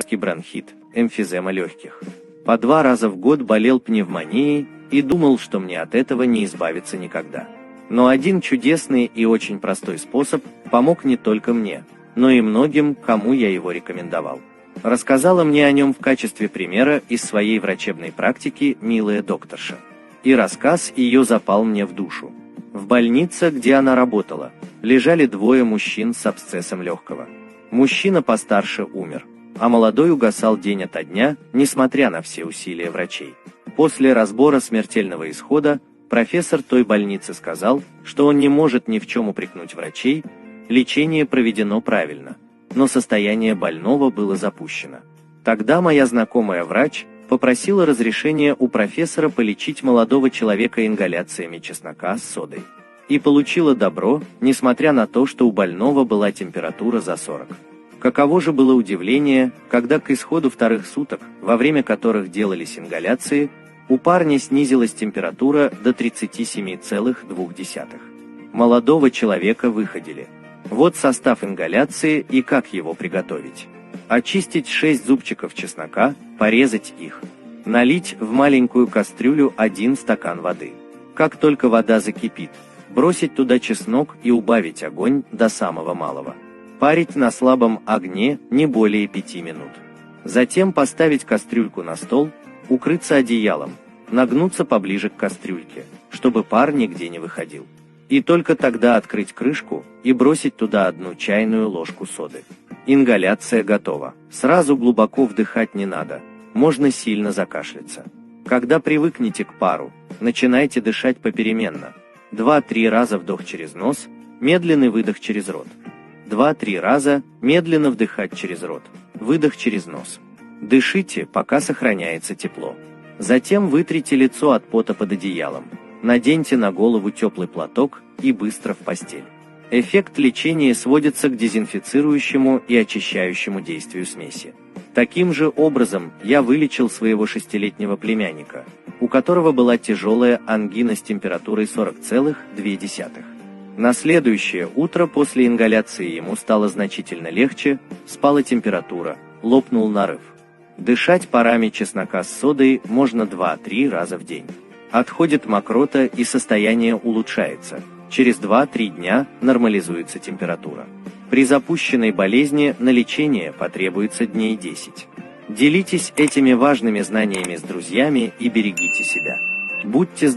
жуткий бронхит, эмфизема легких. По 2 раза в год болел пневмонией и думал, что мне от этого не избавиться никогда. Но один чудесный и очень простой способ помог не только мне, но и многим, кому я его рекомендовал. Рассказала мне о нем в качестве примера из своей врачебной практики милая докторша. И рассказ ее запал мне в душу. В больнице, где она работала, лежали 2 мужчин с абсцессом легкого. Мужчина постарше умер, а молодой угасал день ото дня, несмотря на все усилия врачей. После разбора смертельного исхода профессор той больницы сказал, что он не может ни в чем упрекнуть врачей, лечение проведено правильно, но состояние больного было запущено. Тогда моя знакомая врач попросила разрешения у профессора полечить молодого человека ингаляциями чеснока с содой. И получила добро, несмотря на то, что у больного была температура за 40. Каково же было удивление, когда к исходу 2 суток, во время которых делались ингаляции, у парня снизилась температура до 37,2. Молодого человека выходили. Вот состав ингаляции и как его приготовить. Очистить 6 зубчиков чеснока, порезать их. Налить в маленькую кастрюлю 1 стакан воды. Как только вода закипит, бросить туда чеснок и убавить огонь до самого малого. Парить на слабом огне не более 5 минут. Затем поставить кастрюльку на стол, укрыться одеялом, нагнуться поближе к кастрюльке, чтобы пар нигде не выходил. И только тогда открыть крышку и бросить туда 1 чайную ложку соды. Ингаляция готова. Сразу глубоко вдыхать не надо, можно сильно закашляться. Когда привыкнете к пару, начинайте дышать попеременно. 2-3 раза вдох через нос, медленный выдох через рот. 2-3 раза медленно вдыхать через рот, выдох через нос. Дышите, пока сохраняется тепло. Затем вытрите лицо от пота под одеялом. Наденьте на голову теплый платок и быстро в постель. Эффект лечения сводится к дезинфицирующему и очищающему действию смеси. Таким же образом я вылечил своего 6-летнего племянника, у которого была тяжелая ангина с температурой 40,2. На следующее утро после ингаляции ему стало значительно легче, спала температура, лопнул нарыв. Дышать парами чеснока с содой можно 2-3 раза в день. Отходит мокрота и состояние улучшается. Через 2-3 дня нормализуется температура. При запущенной болезни на лечение потребуется дней 10. Делитесь этими важными знаниями с друзьями и берегите себя. Будьте здоровы!